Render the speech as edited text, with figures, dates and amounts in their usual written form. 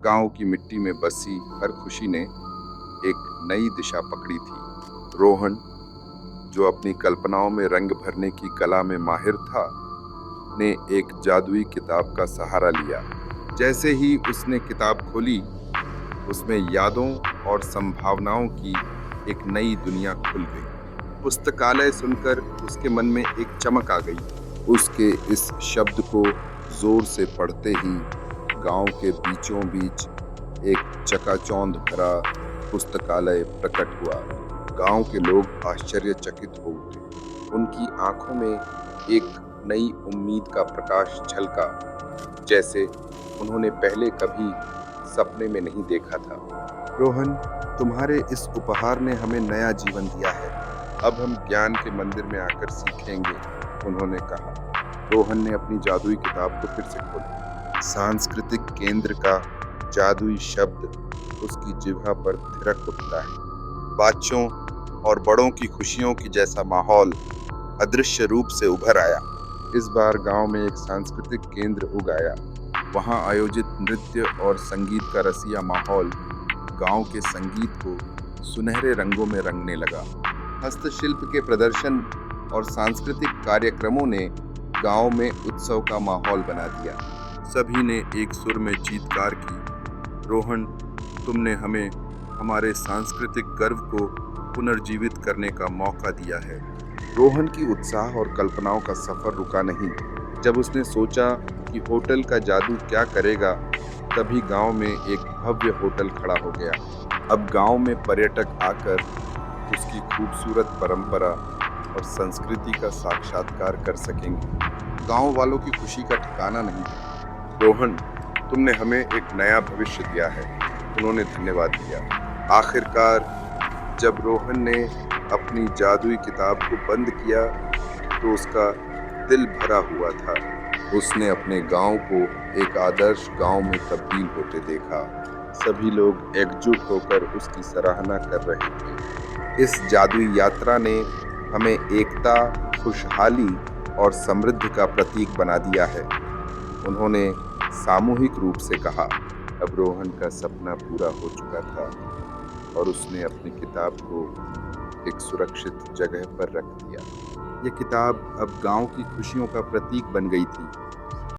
गांव की मिट्टी में बसी हर खुशी ने एक नई दिशा पकड़ी थी। रोहन, जो अपनी कल्पनाओं में रंग भरने की कला में माहिर था, ने एक जादुई किताब का सहारा लिया। जैसे ही उसने किताब खोली, उसमें यादों और संभावनाओं की एक नई दुनिया खुल गई। पुस्तकालय सुनकर उसके मन में एक चमक आ गई। उसके इस शब्द को जोर से पढ़ते ही गांव के बीचों बीच एक चकाचौंध भरा पुस्तकालय प्रकट हुआ। गांव के लोग आश्चर्यचकित हो उठे। उनकी आंखों में एक नई उम्मीद का प्रकाश झलका, जैसे उन्होंने पहले कभी सपने में नहीं देखा था। रोहन, तुम्हारे इस उपहार ने हमें नया जीवन दिया है। अब हम ज्ञान के मंदिर में आकर सीखेंगे, उन्होंने कहा। रोहन ने अपनी जादुई किताब को फिर से खोला। सांस्कृतिक केंद्र का जादुई शब्द उसकी जिह्वा पर थिरक उठता है। बच्चों और बड़ों की खुशियों की जैसा माहौल अदृश्य रूप से उभर आया। इस बार गांव में एक सांस्कृतिक केंद्र उग आया। वहां आयोजित नृत्य और संगीत का रसिया माहौल गांव के संगीत को सुनहरे रंगों में रंगने लगा। हस्तशिल्प के प्रदर्शन और सांस्कृतिक कार्यक्रमों ने गांव में उत्सव का माहौल बना दिया। सभी ने एक सुर में चीत्कार की, रोहन, तुमने हमें हमारे सांस्कृतिक गर्व को पुनर्जीवित करने का मौका दिया है। रोहन की उत्साह और कल्पनाओं का सफर रुका नहीं। जब उसने सोचा कि होटल का जादू क्या करेगा, तभी गांव में एक भव्य होटल खड़ा हो गया। अब गांव में पर्यटक आकर उसकी खूबसूरत परंपरा और संस्कृति का साक्षात्कार कर सकेंगे। गांव वालों की खुशी का ठिकाना नहीं था। रोहन, तुमने हमें एक नया भविष्य दिया है, उन्होंने धन्यवाद दिया। आखिरकार जब रोहन ने अपनी जादुई किताब को बंद किया, तो उसका दिल भरा हुआ था। उसने अपने गांव को एक आदर्श गांव में तब्दील होते देखा। सभी लोग एकजुट होकर उसकी सराहना कर रहे थे। इस जादुई यात्रा ने हमें एकता, खुशहाली और समृद्धि का प्रतीक बना दिया है, उन्होंने सामूहिक रूप से कहा। अब रोहन का सपना पूरा हो चुका था और उसने अपनी किताब को एक सुरक्षित जगह पर रख दिया। यह किताब अब गांव की खुशियों का प्रतीक बन गई थी।